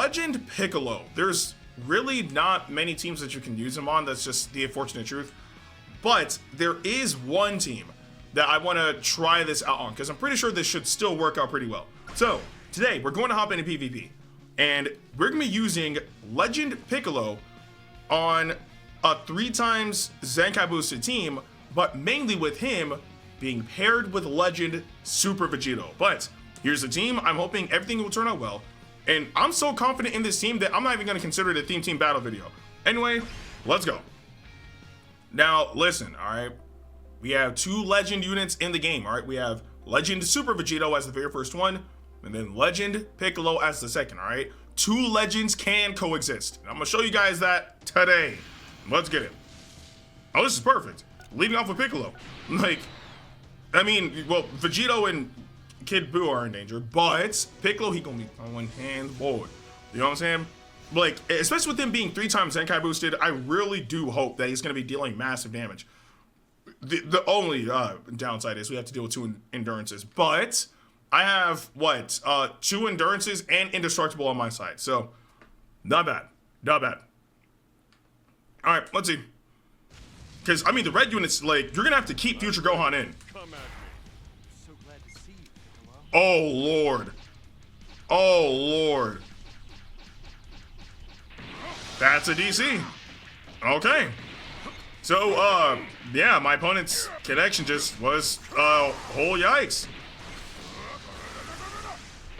Legend Piccolo. There's really not many teams that you can use him on. That's just the unfortunate truth. But there is one team that I want to try this out on, because I'm pretty sure this should still work out pretty well. So today we're going to hop into PvP, and we're going to be using Legend Piccolo on a 3x Zenkai boosted team, but mainly with him being paired with Legend Super Vegito. But here's the team. I'm hoping everything will turn out well, and I'm so confident in this team that I'm not even going to consider it a theme team battle video. Anyway, let's go. Now listen, all right, we have 2 Legend units in the game. All right, we have Legend Super Vegito as the very first one, and then Legend Piccolo as the second. All right, 2 legends can coexist. I'm gonna show you guys that today. Let's get it. Oh, this is perfect. Leading off with Piccolo. Like, I mean, well, Vegito and Kid Buu are in danger, but Piccolo, he gonna be throwing hands forward. You know what I'm saying? Like, especially with him being 3x Zenkai boosted, I really do hope that he's gonna be dealing massive damage. The only downside is we have to deal with 2 endurances, but I have what 2 endurances and indestructible on my side, so not bad, not bad. All right, let's see. Because I mean, the red units, like, you're gonna have to keep Future Gohan in. Oh lord, oh lord, that's a DC. Okay. So, yeah, my opponent's connection just was, whole yikes.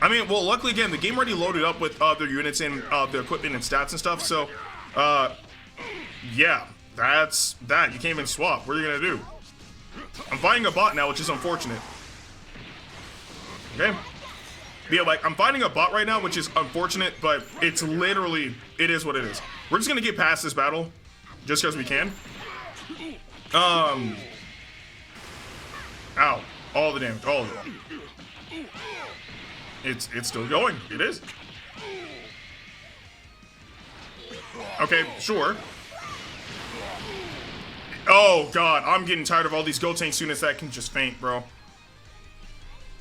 I mean, well, luckily, again, the game already loaded up with their units and their equipment and stats and stuff, so, yeah, that's that. You can't even swap. What are you gonna do? I'm fighting a bot now, which is unfortunate. Okay? Yeah, like, I'm fighting a bot right now, which is unfortunate, but it's literally, it is what it is. We're just gonna get past this battle, just because we can. Ow. All the damage, all of it. It's still going. It is. Okay, sure. Oh god, I'm getting tired of all these Gotenks units that can just faint, bro.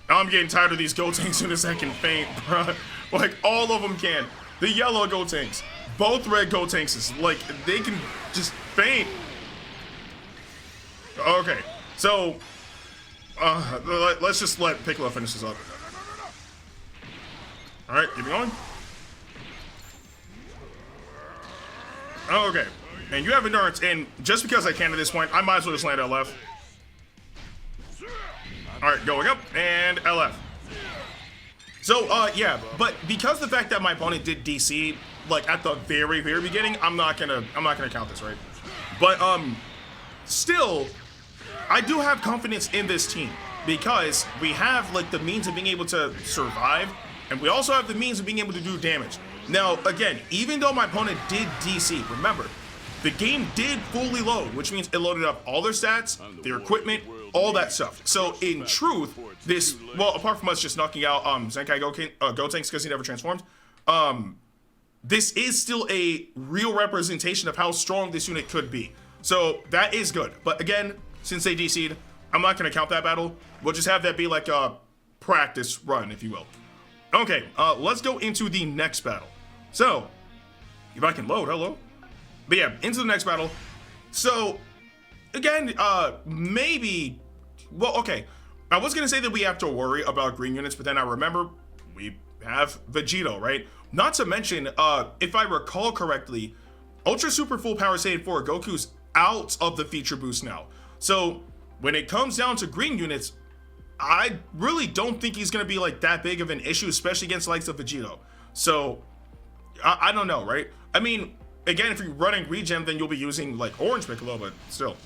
I'm getting tired of these Gotenks units that can faint, bro. Like, all of them can. The yellow Gotenks, both red Gotenks, like, they can just faint. Okay, so let's just let Piccolo finish this up. All right, keep going. Okay, and you have endurance, and just because I can at this point, I might as well just land LF. All right, going up and LF. So, yeah, but because the fact that my opponent did DC, like, at the very beginning, I'm not gonna count this, right? But still, I do have confidence in this team because we have, like, the means of being able to survive, and we also have the means of being able to do damage. Now, again, even though my opponent did DC, remember, the game did fully load, which means it loaded up all their stats, their equipment, all that stuff. So, in truth, this, well, apart from us just knocking out Zenkai Gotenks because he never transformed, this is still a real representation of how strong this unit could be. So, that is good. But again, since they DC'd, I'm not going to count that battle. We'll just have that be like a practice run, if you will. Okay, let's go into the next battle. So, if I can load, hello. But yeah, into the next battle. So, again, maybe, well, okay. I was going to say that we have to worry about green units, but then I remember we have Vegito, right? Not to mention, if I recall correctly, Ultra Super Full Power Saiyan 4, Goku's out of the feature boost now. So, when it comes down to green units, I really don't think he's going to be like that big of an issue, especially against the likes of Vegito. So, I don't know, right? I mean, again, if you're running regen, then you'll be using like Orange Piccolo, but still,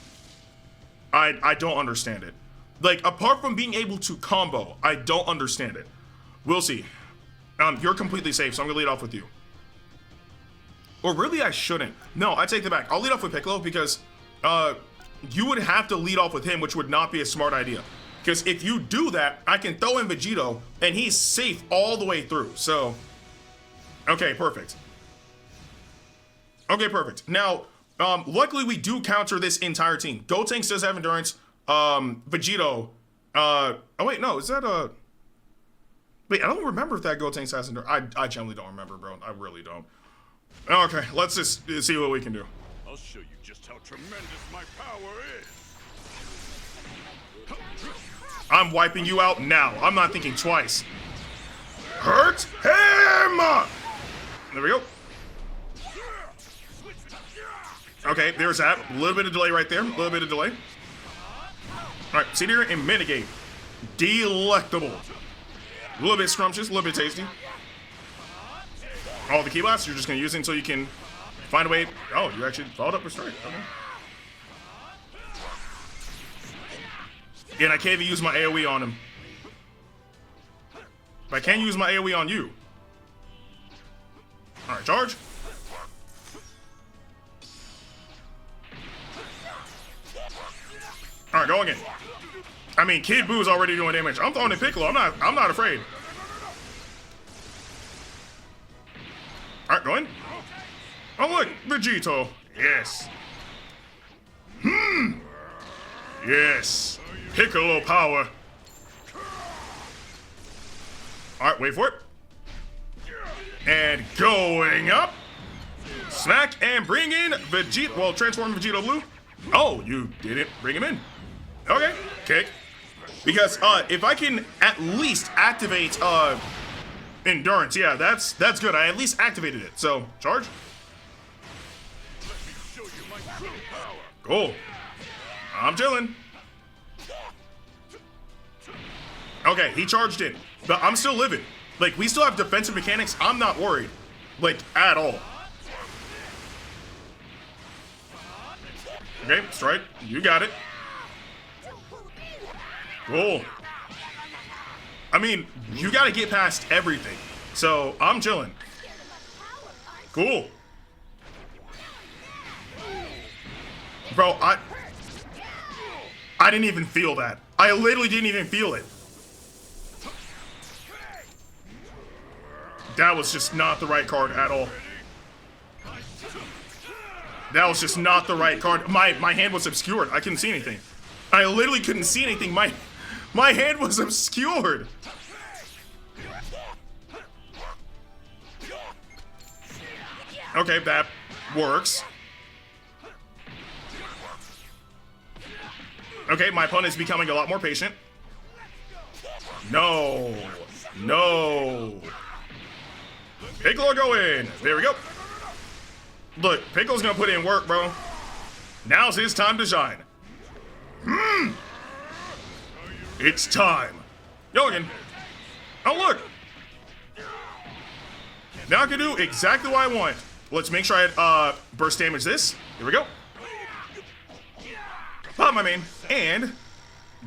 I don't understand it. Like, apart from being able to combo, I don't understand it. We'll see. You're completely safe, so I'm gonna lead off with you. Or really, I shouldn't. No, I take that back. I'll lead off with Piccolo because you would have to lead off with him, which would not be a smart idea. Because if you do that, I can throw in Vegito, and he's safe all the way through. So, okay, perfect. Okay, perfect. Now, luckily we do counter this entire team. Gotenks does have endurance. Vegito. Oh wait, no, is that Wait, I don't remember if that Gotenks has endurance. I generally don't remember, bro. I really don't. Okay, let's just see what we can do. I'll show you just how tremendous my power is. I'm wiping you out now. I'm not thinking twice. Hurt him! There we go. Okay, there's that. A little bit of delay right there. A little bit of delay. All right, sit here and mitigate. Delectable. A little bit scrumptious, a little bit tasty. All the key blasts, you're just going to use it until you can find a way. Oh, you actually followed up with strike. Okay. And I can't even use my AoE on him. But I can use my AoE on you. All right, charge. All right, go again. I mean, Kid Boo's already doing damage. I'm throwing in Piccolo. I'm not afraid. All right, go in. Oh look, Vegito. Yes. Yes. Piccolo power. All right, wait for it. And going up. Smack and bring in Vegito. Well, transform Vegito Blue. Oh, you didn't bring him in. Okay, kick. Because if I can at least activate endurance, yeah, that's good. I at least activated it. So charge. Cool. I'm chilling. Okay, he charged in, but I'm still living. Like, we still have defensive mechanics. I'm not worried, like, at all. Okay, strike. You got it. Cool. I mean, you gotta get past everything. So, I'm chilling. Cool. Bro, I didn't even feel that. I literally didn't even feel it. That was just not the right card at all. That was just not the right card. My hand was obscured. I couldn't see anything. I literally couldn't see anything. My hand was obscured. Okay, that works. Okay, my opponent's becoming a lot more patient. No. No. Piccolo go in. There we go. Look, Piccolo's gonna put in work, bro. Now's his time to shine. It's time. Go again. Oh, look. Now I can do exactly what I want. Let's make sure I burst damage this. Here we go. Pop my main. And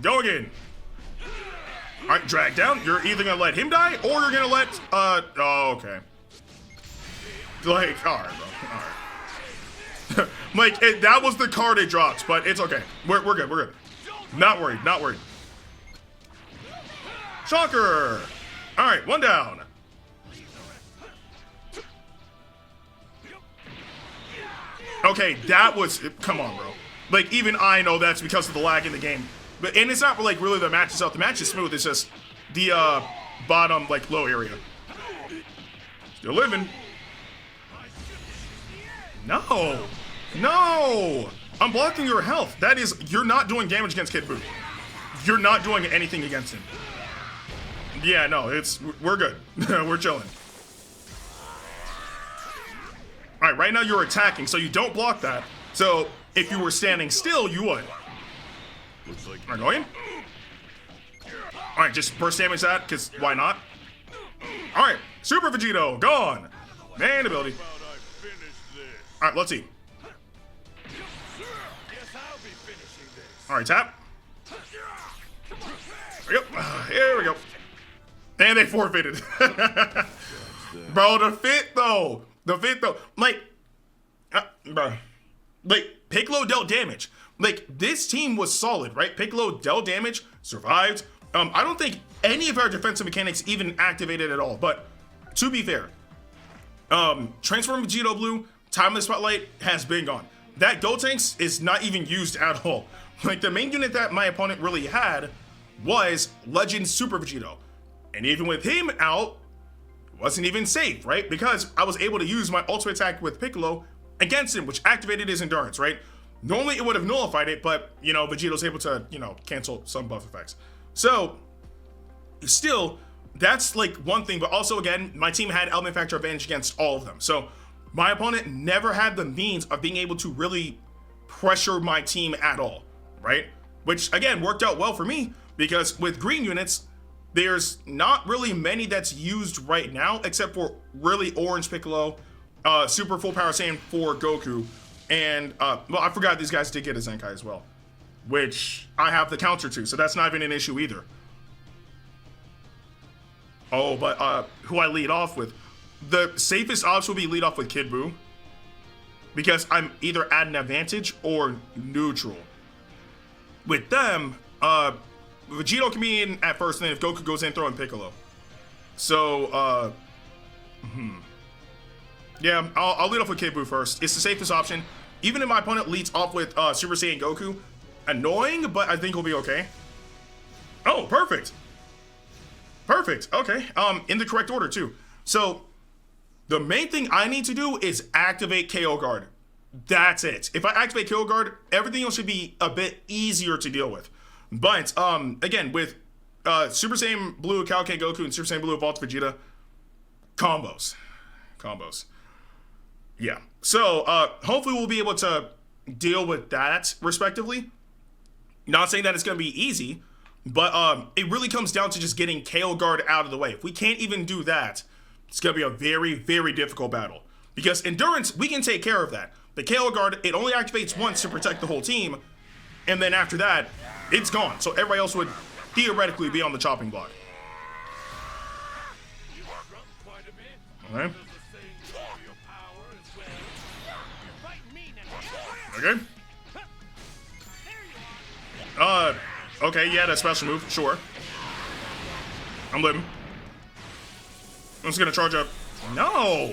go again. All right, drag down. You're either gonna let him die or you're gonna let, oh, okay. Like, all right, bro. All right. Like, that was the card it drops, but it's okay. We're good, we're good. Not worried, not worried. Shocker! All right, one down. Okay, that was, come on, bro. Like, even I know that's because of the lag in the game. But, and it's not like really the match itself. The match is smooth, it's just the bottom, like, low area. Still living. No! No! I'm blocking your health. That is, you're not doing damage against Kid Buu. You're not doing anything against him. Yeah, no, we're good. We're chilling. Alright, right now you're attacking, so you don't block that. So, if you were standing still, you would. Alright, go in. Alright, just burst damage that, because why not? Alright, Super Vegito, gone. Man ability. Alright, let's see. Alright, tap. There we go. Here we go. And they forfeited. Bro, the fit though. The fit though. Like, bro. Like, Piccolo dealt damage. Like, this team was solid, right? Piccolo dealt damage, survived. I don't think any of our defensive mechanics even activated at all. But, to be fair, Transform Vegito Blue, Timeless Spotlight has been gone. That Gotenks is not even used at all. Like, the main unit that my opponent really had was Legend Super Vegito. And even with him out, it wasn't even safe, right? Because I was able to use my ultimate attack with Piccolo against him, which activated his endurance, right? Normally it would have nullified it, but, you know, Vegito's able to, you know, cancel some buff effects. So, still, that's like one thing, but also, again, my team had element factor advantage against all of them. So, my opponent never had the means of being able to really pressure my team at all, right? Which, again, worked out well for me, because with green units, there's not really many that's used right now, except for really Orange Piccolo, Super Full Power Saiyan 4 Goku, and, well, I forgot these guys did get a Zenkai as well, which I have the counter to, so that's not even an issue either. Oh, but, who I lead off with, the safest option will be lead off with Kid Buu, because I'm either at an advantage or neutral. With them, Vegito can be in at first, and then if Goku goes in, throw in Piccolo. So, yeah, I'll lead off with Kid Buu first. It's the safest option. Even if my opponent leads off with Super Saiyan Goku, annoying, but I think we'll be okay. Oh, perfect. Perfect, okay. In the correct order, too. So, the main thing I need to do is activate KO Guard. That's it. If I activate KO Guard, everything else should be a bit easier to deal with. But, again, with Super Saiyan Blue Kaioken Goku and Super Saiyan Blue Evolved Vegeta, combos. Yeah. So, hopefully we'll be able to deal with that, respectively. Not saying that it's going to be easy, but it really comes down to just getting KO Guard out of the way. If we can't even do that, it's going to be a very, very difficult battle. Because Endurance, we can take care of that. The KO Guard, it only activates once to protect the whole team, and then after that, it's gone. So everybody else would theoretically be on the chopping block. Okay. Okay. Okay, yeah, that special move, sure. I'm living. I'm just gonna charge up. No!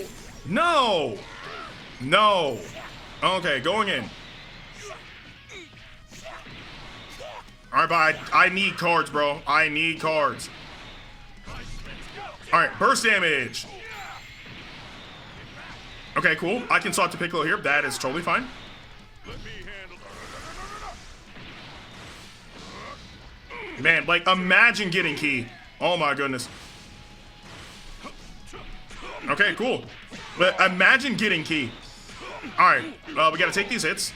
Okay, going in. Alright, but I need cards, bro. I need cards. Alright, burst damage. Okay, cool. I can swap to Piccolo here. That is totally fine. Man, like, imagine getting Ki. Oh my goodness. Okay, cool. But imagine getting Ki. Alright, we gotta take these hits.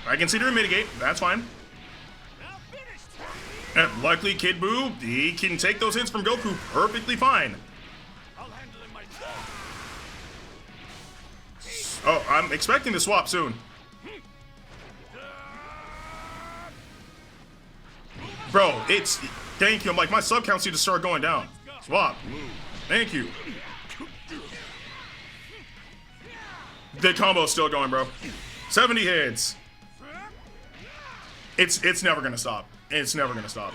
I consider mitigate. That's fine. And luckily, Kid Buu, he can take those hits from Goku perfectly fine. Oh, I'm expecting to swap soon. Bro, it's... Thank you. I'm like, my sub counts need to start going down. Swap. Thank you. The combo's still going, bro. 70 hits. It's never gonna stop. It's never gonna stop.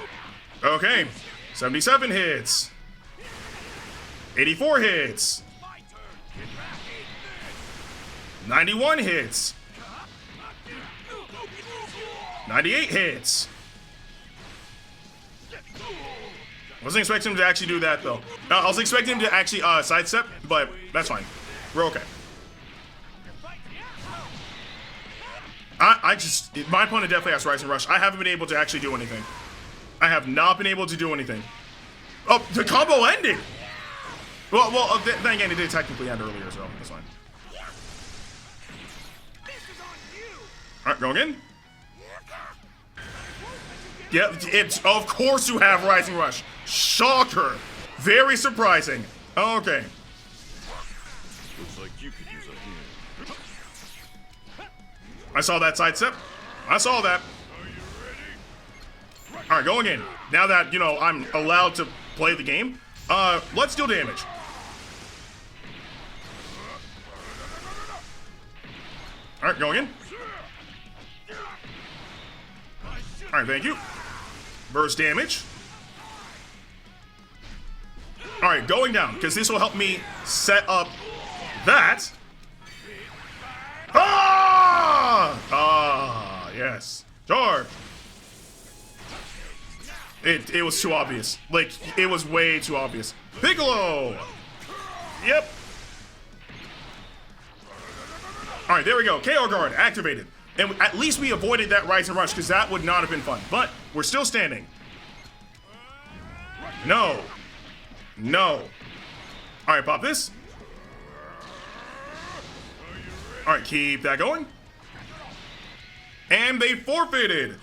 Okay. 77 hits. 84 hits. 91 hits. 98 hits. Wasn't expecting him to actually do that, though. I was expecting him to actually sidestep, but that's fine. We're okay. I just... My opponent definitely has Rising Rush. I haven't been able to actually do anything. I have not been able to do anything. Oh, the combo ended! Well, then again, it did technically end earlier, so that's fine. Alright, going in. Yeah, it's... Of course you have Rising Rush. Shocker. Very surprising. Okay. Looks like you could use a hand. I saw that sidestep. I saw that. Alright, going in. Now that, you know, I'm allowed to play the game, let's deal damage. Alright, going in. Alright, thank you. Burst damage. Alright, going down, because this will help me set up that. Ah! Ah, yes. Charge. It was too obvious. Like, it was way too obvious. Piccolo! Yep. Alright, there we go. KO guard activated. And at least we avoided that rise and rush, because that would not have been fun. But we're still standing. No. No. Alright, pop this. Alright, keep that going. And they forfeited.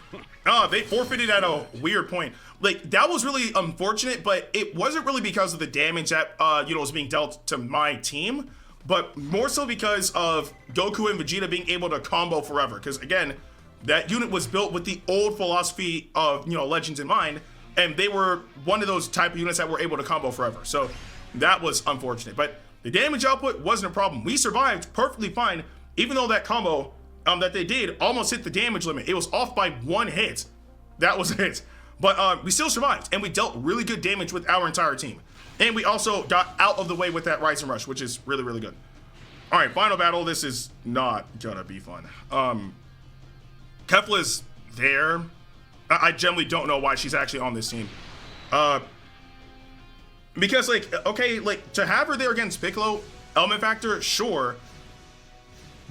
They forfeited at a weird point. Like, that was really unfortunate, but it wasn't really because of the damage that, was being dealt to my team, but more so because of Goku and Vegeta being able to combo forever. Because, again, that unit was built with the old philosophy of, Legends in mind, and they were one of those type of units that were able to combo forever. So that was unfortunate. But the damage output wasn't a problem. We survived perfectly fine, even though that combo that they did almost hit the damage limit. It was off by 1 hit. That was it. But we still survived, and we dealt really good damage with our entire team. And we also got out of the way with that Rise and Rush, which is really, really good. All right, final battle. This is not gonna be fun. Kefla's there. I generally don't know why she's actually on this team. Because, like, okay, like, to have her there against Piccolo, element factor, sure.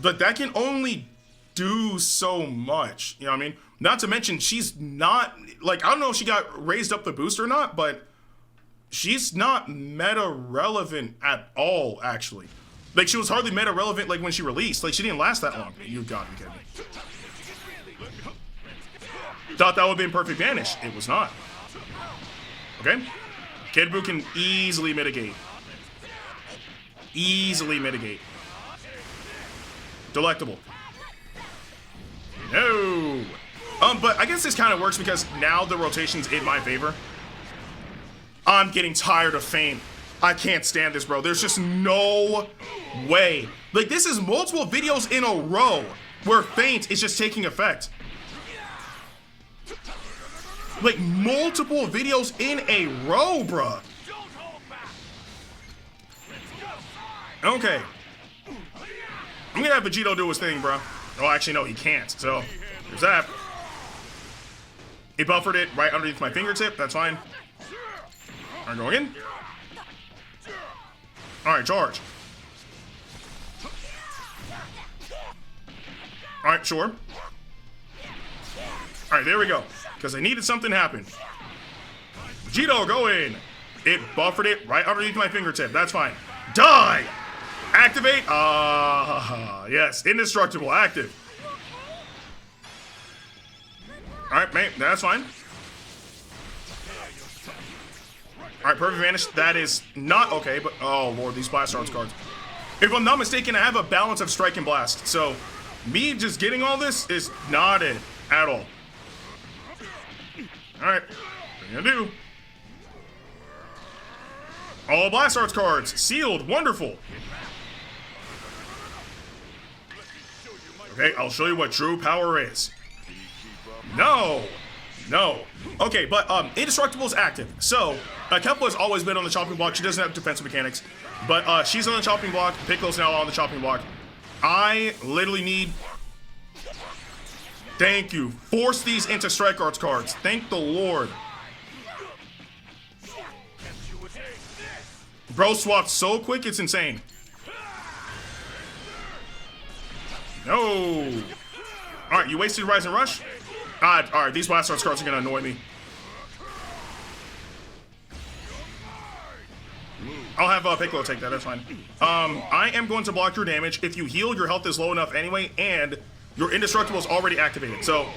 But that can only do so much, you know what I mean? Not to mention, she's not, like, I don't know if she got raised up the boost or not, but she's not meta relevant at all, actually. Like, she was hardly meta relevant, like, when she released. Like, she didn't last that long. You gotta be kidding me. Thought that would have been perfect vanish. It was not. Okay. Kid Buu can easily mitigate. Easily mitigate. Delectable. No. But I guess this kind of works because now the rotation's in my favor. I'm getting tired of Feint. I can't stand this, bro. There's just no way. Like, this is multiple videos in a row where Feint is just taking effect. Like, multiple videos in a row, bruh. Okay. I'm gonna have Vegito do his thing, bro. Oh, actually, no, he can't. So, there's that. He buffered it right underneath my fingertip. That's fine. Alright, going in. Alright, charge. Alright, sure. Alright, there we go. Because I needed something to happen. Vegito, go in. It buffered it right underneath my fingertip. That's fine. Die! Activate. Yes. Indestructible. Active. Alright, mate. That's fine. Alright, perfect vanish. That is not okay, but... Oh, Lord. These Blast Arts cards. If I'm not mistaken, I have a balance of Strike and Blast. So, me just getting all this is not it at all. Alright. What are you gonna do? All Blast Arts cards. Sealed. Wonderful. Okay, I'll show you what true power is. No. No. Okay, but Indestructible is active. So, Kefla has always been on the chopping block. She doesn't have defensive mechanics. But she's on the chopping block. Piccolo's now on the chopping block. I literally need... Thank you. Force these into Strike Arts cards. Thank the Lord. Bro swapped so quick, it's insane. No. Alright, you wasted Rise and Rush? Alright, these Blast Arts cards are gonna annoy me. I'll have Piccolo take that, that's fine. I am going to block your damage. If you heal, your health is low enough anyway, and your Indestructible is already activated. So,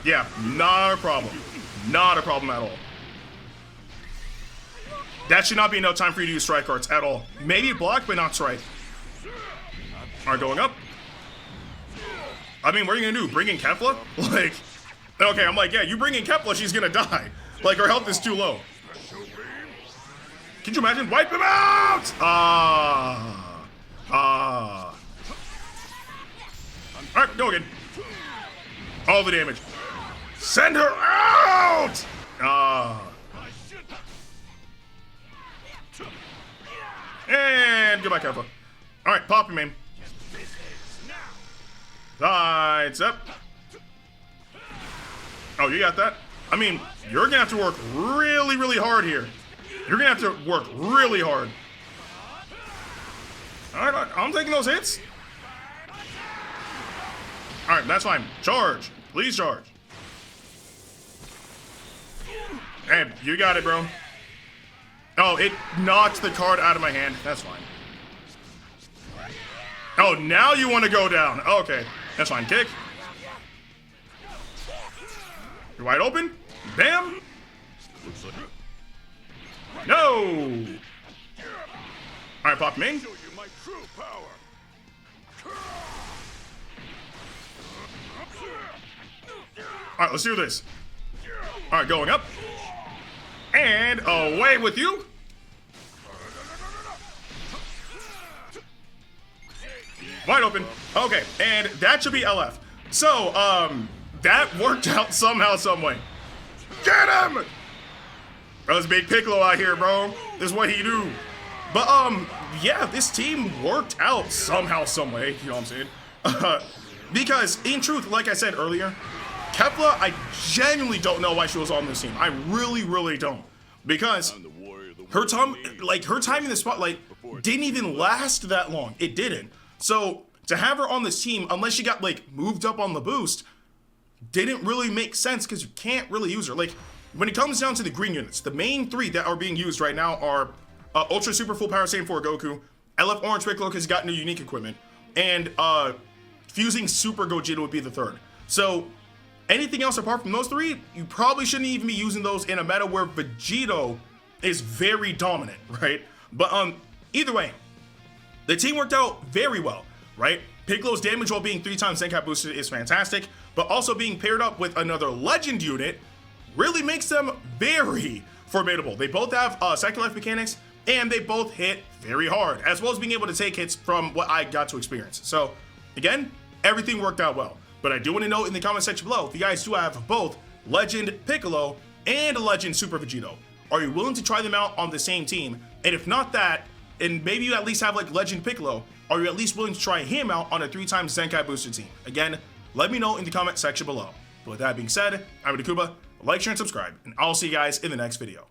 yeah, not a problem. Not a problem at all. That should not be enough time for you to use Strike Arts at all. Maybe block, but not Strike. Alright, going up. I mean, what are you gonna do? Bring in Kefla? Like, okay, I'm like, yeah, you bring in Kefla, she's gonna die. Like, her health is too low. Can you imagine? Wipe him out! Alright, go again. All the damage. Send her out! And goodbye, Kefla. Alright, pop him, man. Lights up. Oh, you got that? I mean, you're gonna have to work really, really hard here. You're gonna have to work really hard. All right, I'm taking those hits. All right, that's fine. Charge. Please charge. Hey, you got it, bro. Oh, it knocked the card out of my hand. That's fine. Oh, now you want to go down. Okay, that's fine. Kick. You're wide open. Bam. No. All right, pop him in. All right, let's do this. All right, going up. And away with you. Wide open. Okay, and that should be LF. So, that worked out somehow, some way. Get him! That's Big Piccolo out here, bro. This is what he do. But, yeah, this team worked out somehow, some way. You know what I'm saying? Because, in truth, like I said earlier, Kefla, I genuinely don't know why she was on this team. I really, really don't. Because her time in the spotlight didn't even last that long. It didn't. So, to have her on this team, unless she got, like, moved up on the boost, didn't really make sense because you can't really use her. Like, when it comes down to the green units, the main three that are being used right now are Ultra Super Full Power Saiyan 4 Goku, LF Orange Piccolo because he's got new unique equipment, and Fusing Super Gogeta would be the third. So, anything else apart from those three, you probably shouldn't even be using those in a meta where Vegito is very dominant, right? But either way, the team worked out very well, right? Piccolo's damage while being 3 times Zenkai boosted is fantastic, but also being paired up with another Legend unit really makes them very formidable. They both have second life mechanics, and they both hit very hard, as well as being able to take hits from what I got to experience. So, again, everything worked out well. But I do want to know in the comment section below if you guys do have both Legend Piccolo and Legend Super Vegito. Are you willing to try them out on the same team? And if not that, and maybe you at least have like Legend Piccolo, are you at least willing to try him out on a 3 times Zenkai boosted team? Again, let me know in the comment section below. But with that being said, I'm Ndukauba. Like, share, and subscribe, and I'll see you guys in the next video.